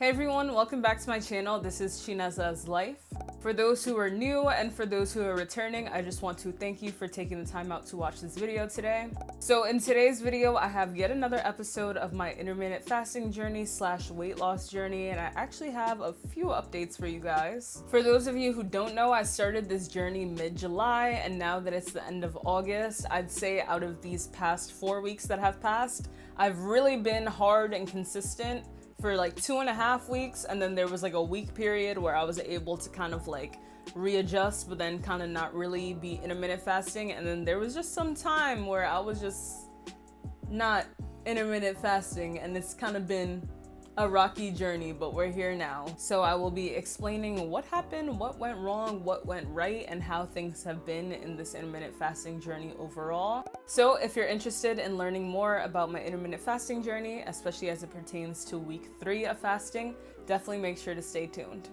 Hey everyone, welcome back to my channel. This is Chineza's Life. For those who are new and for those who are returning, I just want to thank you for taking the time out to watch this video today. So in today's video, I have yet another episode of my intermittent fasting journey / weight loss journey, and I actually have a few updates for you guys. For those of you who don't know, I started this journey mid-July, and now that it's the end of August, I'd say out of these past 4 weeks that have passed, I've really been hard and consistent for like 2.5 weeks, and then there was like a week period where I was able to kind of like readjust, but then kind of not really be intermittent fasting, and then there was just some time where I was just not intermittent fasting, and it's kind of been a rocky journey, but we're here now. So I will be explaining what happened, what went wrong, what went right, and how things have been in this intermittent fasting journey overall. So if you're interested in learning more about my intermittent fasting journey, especially as it pertains to week 3 of fasting, definitely make sure to stay tuned.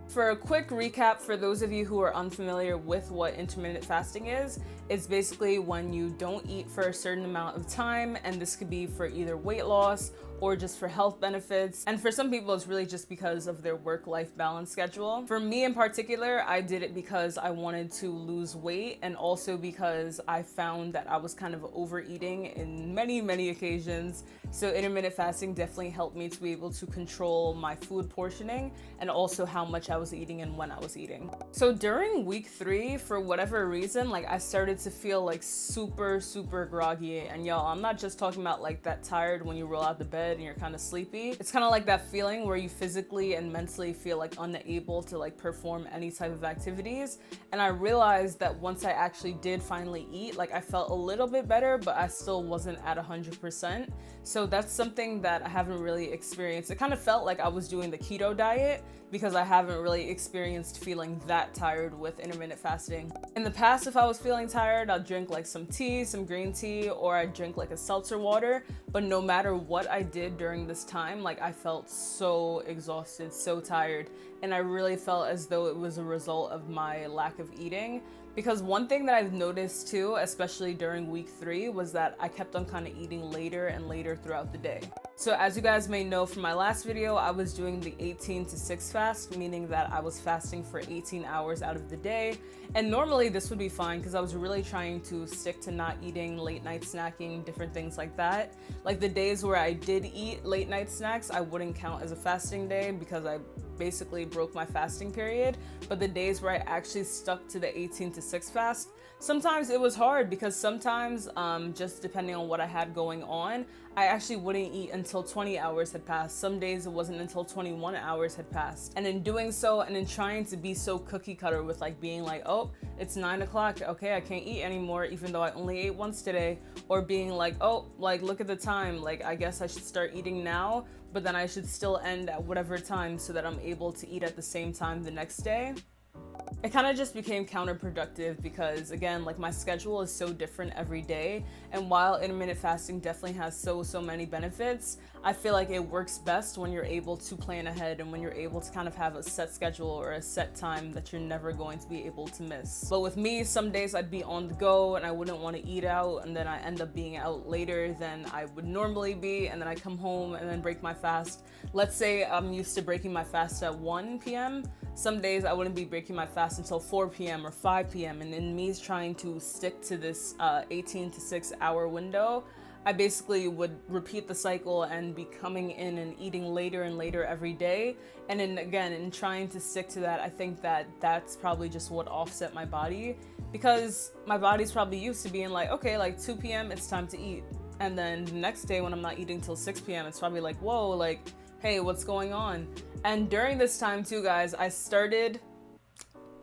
For a quick recap, for those of you who are unfamiliar with what intermittent fasting is, it's basically when you don't eat for a certain amount of time, and this could be for either weight loss or just for health benefits. And for some people, it's really just because of their work-life balance schedule. For me in particular, I did it because I wanted to lose weight, and also because I found that I was kind of overeating in many occasions. So intermittent fasting definitely helped me to be able to control my food portioning and also how much I was eating and when I was eating. So during week 3, for whatever reason, like I started to feel like super groggy. And y'all, I'm not just talking about like that tired when you roll out the bed and you're kind of sleepy. It's kind of like that feeling where you physically and mentally feel like unable to like perform any type of activities. And I realized that once I actually did finally eat, like I felt a little bit better, but I still wasn't at 100%. So that's something that I haven't really experienced. It kind of felt like I was doing the keto diet because I haven't really experienced feeling that tired with intermittent fasting. In the past, if I was feeling tired, I'd drink like some tea, some green tea, or I'd drink like a seltzer water. But no matter what I did during this time, like I felt so exhausted, so tired. And I really felt as though it was a result of my lack of eating. Because one thing that I've noticed too, especially during week 3, was that I kept on kind of eating later and later throughout the day. So as you guys may know from my last video, I was doing the 18 to 6 fast, meaning that I was fasting for 18 hours out of the day. And normally this would be fine because I was really trying to stick to not eating late night snacking, different things like that. Like the days where I did eat late night snacks, I wouldn't count as a fasting day because I basically broke my fasting period. But the days where I actually stuck to the 18 to 6 fast, sometimes it was hard because sometimes, just depending on what I had going on, I actually wouldn't eat until 20 hours had passed. Some days it wasn't until 21 hours had passed. And in doing so, and in trying to be so cookie cutter with like being like, oh, it's 9 o'clock, okay, I can't eat anymore even though I only ate once today, or being like, oh, like look at the time, like I guess I should start eating now, but then I should still end at whatever time so that I'm able to eat at the same time the next day. It kind of just became counterproductive because, again, like my schedule is so different every day, and while intermittent fasting definitely has so many benefits, I feel like it works best when you're able to plan ahead and when you're able to kind of have a set schedule or a set time that you're never going to be able to miss. But with me, some days I'd be on the go and I wouldn't want to eat out, and then I end up being out later than I would normally be, and then I come home and then break my fast. Let's say I'm used to breaking my fast at 1 p.m. Some days I wouldn't be breaking my fast until 4 p.m. or 5 p.m. And in me trying to stick to this 18 to 6 hour window, I basically would repeat the cycle and be coming in and eating later and later every day. And then again, in trying to stick to that, I think that that's probably just what offset my body, because my body's probably used to being like, okay, like 2 p.m. it's time to eat. And then the next day when I'm not eating till 6 p.m. it's probably like, whoa, like, hey, what's going on? And during this time too, guys, I started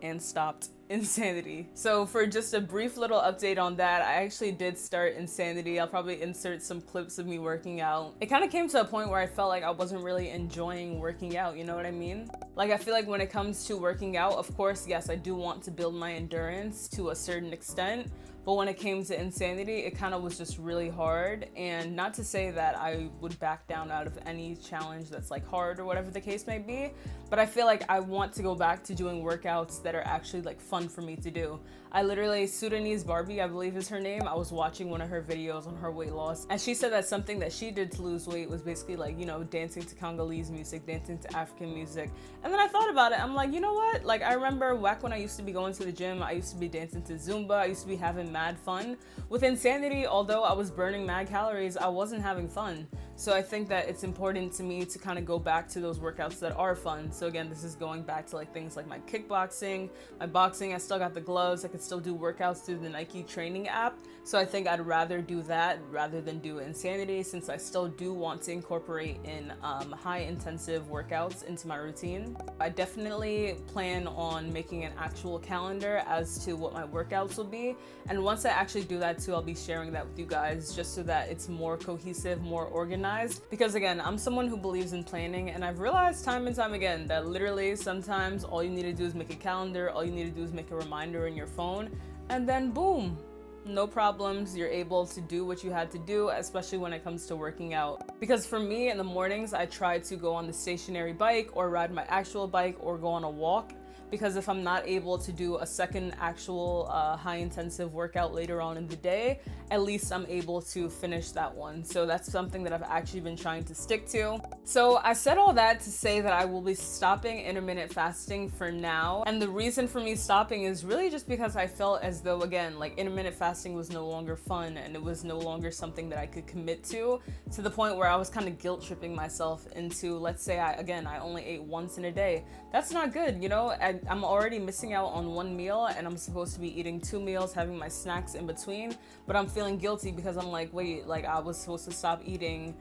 and stopped Insanity. So for just a brief little update on that, I actually did start Insanity. I'll probably insert some clips of me working out. It kind of came to a point where I felt like I wasn't really enjoying working out, you know what I mean? Like I feel like when it comes to working out, of course, yes, I do want to build my endurance to a certain extent, But when it came to Insanity, it kind of was just really hard. And not to say that I would back down out of any challenge that's like hard or whatever the case may be, but I feel like I want to go back to doing workouts that are actually like fun for me to do. I literally, Sudanese Barbie, I believe is her name, I was watching one of her videos on her weight loss, and she said that something that she did to lose weight was basically like, you know, dancing to Congolese music, dancing to African music. And then I thought about it, I'm like, you know what? Like, I remember back when I used to be going to the gym, I used to be dancing to Zumba, I used to be having mad fun. With Insanity, although I was burning mad calories, I wasn't having fun. So I think that it's important to me to kind of go back to those workouts that are fun. So again, this is going back to like things like my kickboxing, my boxing. I still got the gloves. I could still do workouts through the Nike training app. So I think I'd rather do that rather than do Insanity, since I still do want to incorporate in high intensive workouts into my routine. I definitely plan on making an actual calendar as to what my workouts will be. And once I actually do that too, I'll be sharing that with you guys just so that it's more cohesive, more organized. Because again, I'm someone who believes in planning, and I've realized time and time again that literally sometimes all you need to do is make a calendar, all you need to do is make a reminder in your phone, and then boom, no problems, you're able to do what you had to do, especially when it comes to working out. Because for me, in the mornings, I try to go on the stationary bike or ride my actual bike or go on a walk. Because if I'm not able to do a second actual high intensive workout later on in the day, at least I'm able to finish that one. So that's something that I've actually been trying to stick to. So I said all that to say that I will be stopping intermittent fasting for now. And the reason for me stopping is really just because I felt as though, again, like intermittent fasting was no longer fun, and it was no longer something that I could commit to the point where I was kind of guilt tripping myself into, let's say I only ate once in a day. That's not good, you know? I'm already missing out on one meal, and I'm supposed to be eating 2 meals, having my snacks in between, but I'm feeling guilty because I'm like, wait, like I was supposed to stop eating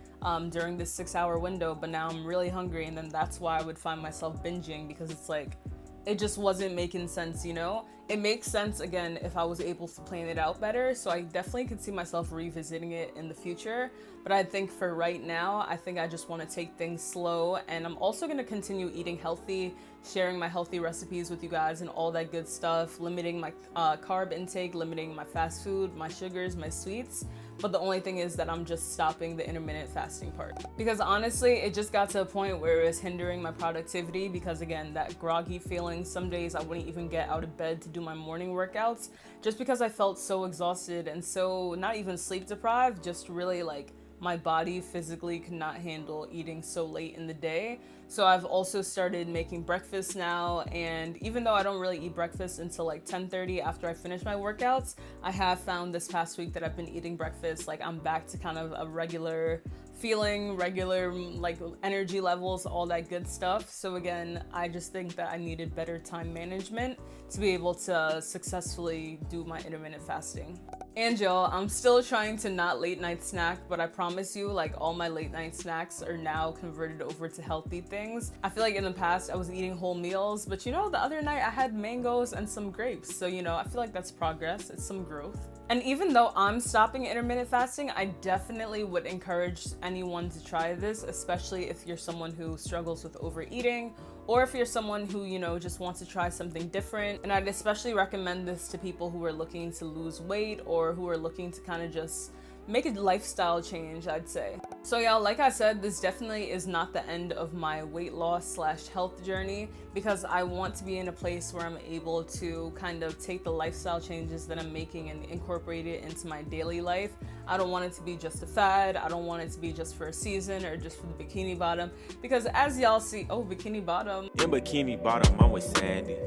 during this 6-hour window, but now I'm really hungry, and then that's why I would find myself binging, because it's like, it just wasn't making sense, you know? It makes sense, again, if I was able to plan it out better, so I definitely could see myself revisiting it in the future. But I think for right now, I think I just want to take things slow, and I'm also going to continue eating healthy, sharing my healthy recipes with you guys and all that good stuff, limiting my carb intake, limiting my fast food, my sugars, my sweets. But the only thing is that I'm just stopping the intermittent fasting part. Because honestly, it just got to a point where it was hindering my productivity, because again, that groggy feeling, some days I wouldn't even get out of bed to do my morning workouts just because I felt so exhausted and so not even sleep deprived, just really like my body physically could not handle eating so late in the day. So I've also started making breakfast now, and even though I don't really eat breakfast until like 10:30 after I finish my workouts, I have found this past week that I've been eating breakfast. Like I'm back to kind of a regular feeling, regular like energy levels, all that good stuff. So again, I just think that I needed better time management to be able to successfully do my intermittent fasting. And y'all, I'm still trying to not late night snack, but I promise you, like all my late night snacks are now converted over to healthy things. I feel like in the past I was eating whole meals, but you know, the other night I had mangoes and some grapes. So, you know, I feel like that's progress. It's some growth. And even though I'm stopping intermittent fasting, I definitely would encourage anyone to try this, especially if you're someone who struggles with overeating, or if you're someone who, you know, just wants to try something different. And I'd especially recommend this to people who are looking to lose weight or who are looking to kind of just make a lifestyle change, I'd say. So y'all, like I said, this definitely is not the end of my weight loss / health journey, because I want to be in a place where I'm able to kind of take the lifestyle changes that I'm making and incorporate it into my daily life. I don't want it to be just a fad. I don't want it to be just for a season or just for the bikini bottom, because as y'all see, oh, bikini bottom. In bikini bottom, I'm with Sandy.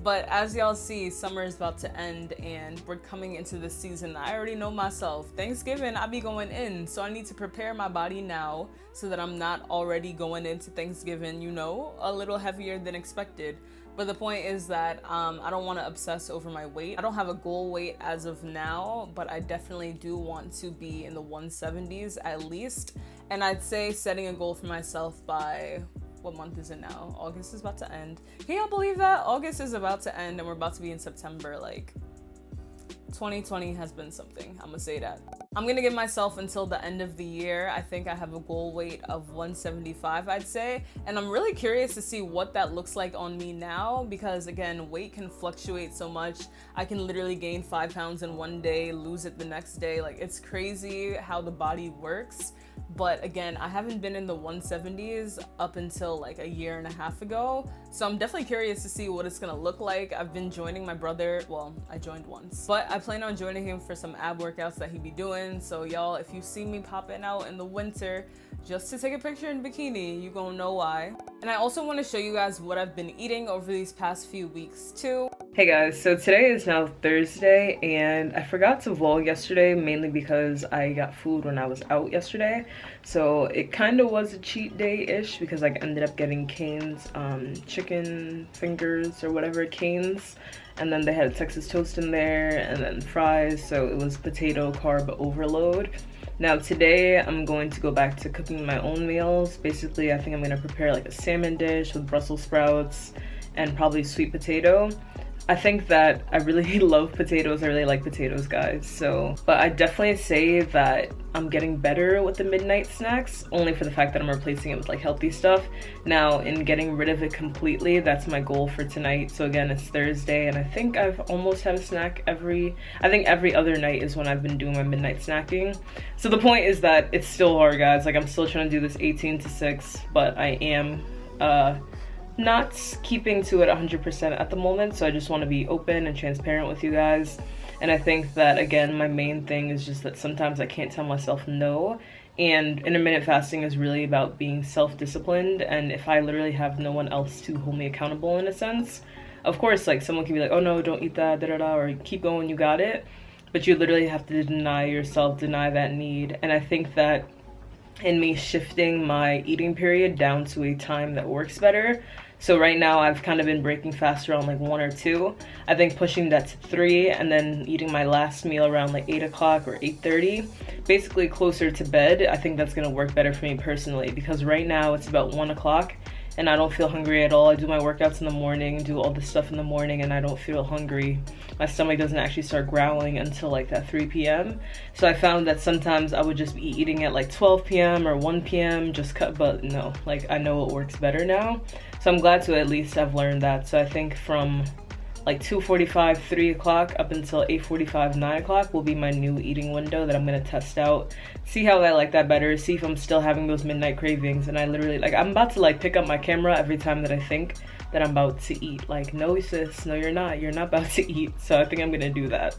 But as y'all see, summer is about to end and we're coming into the season. I already know myself. Thanksgiving, I'll be going in. So I need to prepare my body now so that I'm not already going into Thanksgiving, you know, a little heavier than expected. But the point is that I don't want to obsess over my weight. I don't have a goal weight as of now, but I definitely do want to be in the 170s at least. And I'd say setting a goal for myself by, what month is it now? August is about to end. Can y'all believe that? August is about to end and we're about to be in September. Like, 2020 has been something. I'm gonna say that. I'm gonna give myself until the end of the year. I think I have a goal weight of 175, I'd say. And I'm really curious to see what that looks like on me now, because again, weight can fluctuate so much. I can literally gain 5 pounds in one day, lose it the next day. Like, it's crazy how the body works. But again, I haven't been in the 170s up until like a year and a half ago. So I'm definitely curious to see what it's gonna look like. I've been joining my brother. Well, I joined once, but I plan on joining him for some ab workouts that he be doing. So y'all, if you see me popping out in the winter just to take a picture in bikini, you gonna know why. And I also want to show you guys what I've been eating over these past few weeks too. Hey guys, so today is now Thursday and I forgot to vlog yesterday mainly because I got food when I was out yesterday. So it kind of was a cheat day-ish because I ended up getting Cane's chicken fingers or whatever, Cane's. And then they had Texas toast in there and then fries, so it was potato carb overload. Now today I'm going to go back to cooking my own meals. Basically, I think I'm gonna prepare like a salmon dish with Brussels sprouts and probably sweet potato. I think that I really love potatoes. I really like potatoes, guys. So, but I definitely say that I'm getting better with the midnight snacks, only for the fact that I'm replacing it with like healthy stuff. Now, in getting rid of it completely, that's my goal for tonight. So again, it's Thursday, and I think I've almost had a snack every other night is when I've been doing my midnight snacking. So the point is that it's still hard, guys. Like, I'm still trying to do this 18 to 6, but I am not keeping to it 100% at the moment, so I just want to be open and transparent with you guys. And I think that, again, my main thing is just that sometimes I can't tell myself no, and intermittent fasting is really about being self-disciplined. And if I literally have no one else to hold me accountable, in a sense, of course, like, someone can be like, oh no, don't eat that, da-da-da, or keep going, you got it, but you literally have to deny yourself, deny that need. And I think that in me shifting my eating period down to a time that works better. So right now I've kind of been breaking fast around like 1 or 2. I think pushing that to 3 and then eating my last meal around like 8 o'clock or 8:30, basically closer to bed. I think that's gonna work better for me personally, because right now it's about 1 o'clock and I don't feel hungry at all. I do my workouts in the morning, do all this stuff in the morning, and I don't feel hungry. My stomach doesn't actually start growling until like that 3 p.m. So I found that sometimes I would just be eating at like 12 p.m. or 1 p.m. just cut, but no, like, I know it works better now. So I'm glad to at least have learned that. So I think from like 2:45, 3 o'clock up until 8:45, 9 o'clock will be my new eating window that I'm gonna test out, see how I like that better, see if I'm still having those midnight cravings. And I literally, like, I'm about to like pick up my camera every time that I think that I'm about to eat. Like, no sis, no you're not about to eat. So I think I'm gonna do that.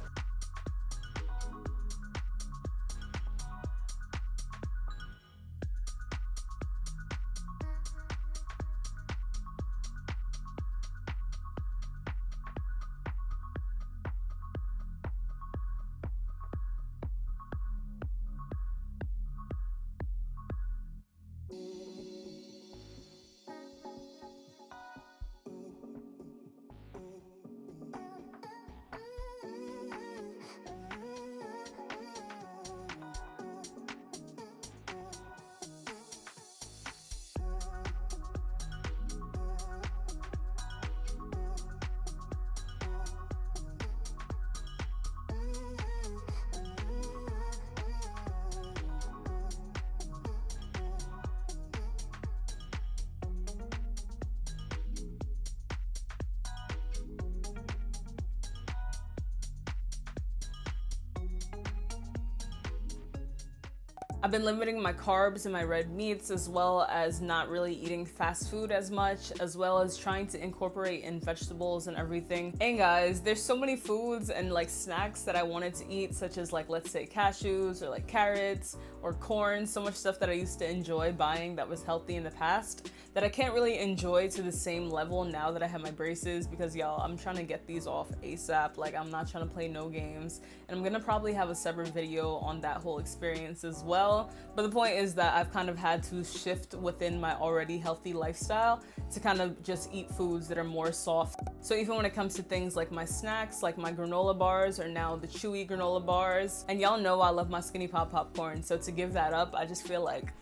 I've been limiting my carbs and my red meats, as well as not really eating fast food as much, as well as trying to incorporate in vegetables and everything. And guys, there's so many foods and like snacks that I wanted to eat, such as like, let's say cashews or like carrots or corn, so much stuff that I used to enjoy buying that was healthy in the past that I can't really enjoy to the same level now that I have my braces, because y'all, I'm trying to get these off ASAP. Like, I'm not trying to play no games, and I'm gonna probably have a separate video on that whole experience as well. But the point is that I've kind of had to shift within my already healthy lifestyle to kind of just eat foods that are more soft. So even when it comes to things like my snacks, like my granola bars are now the chewy granola bars. And y'all know I love my Skinny Pop popcorn, so to give that up, I just feel like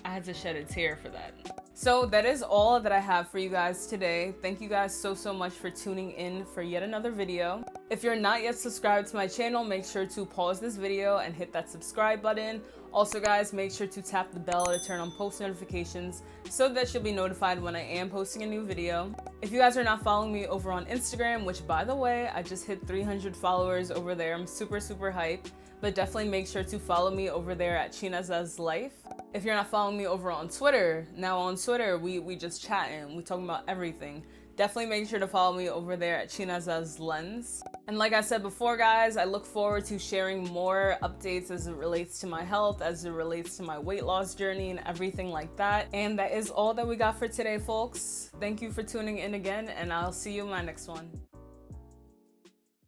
I had to shed a tear for that. So that is all that I have for you guys today. Thank you guys so much for tuning in for yet another video. If you're not yet subscribed to my channel, make sure to pause this video and hit that subscribe button. Also guys, make sure to tap the bell to turn on post notifications so that you'll be notified when I am posting a new video. If you guys are not following me over on Instagram, which by the way, I just hit 300 followers over there. I'm super hyped, but definitely make sure to follow me over there at China's Life. If you're not following me over on Twitter, now on Twitter, we just chatting, we talking about everything. Definitely make sure to follow me over there at China's Lens. And like I said before guys, I look forward to sharing more updates as it relates to my health, as it relates to my weight loss journey and everything like that. And that is all that we got for today, folks. Thank you for tuning in again, and I'll see you in my next one.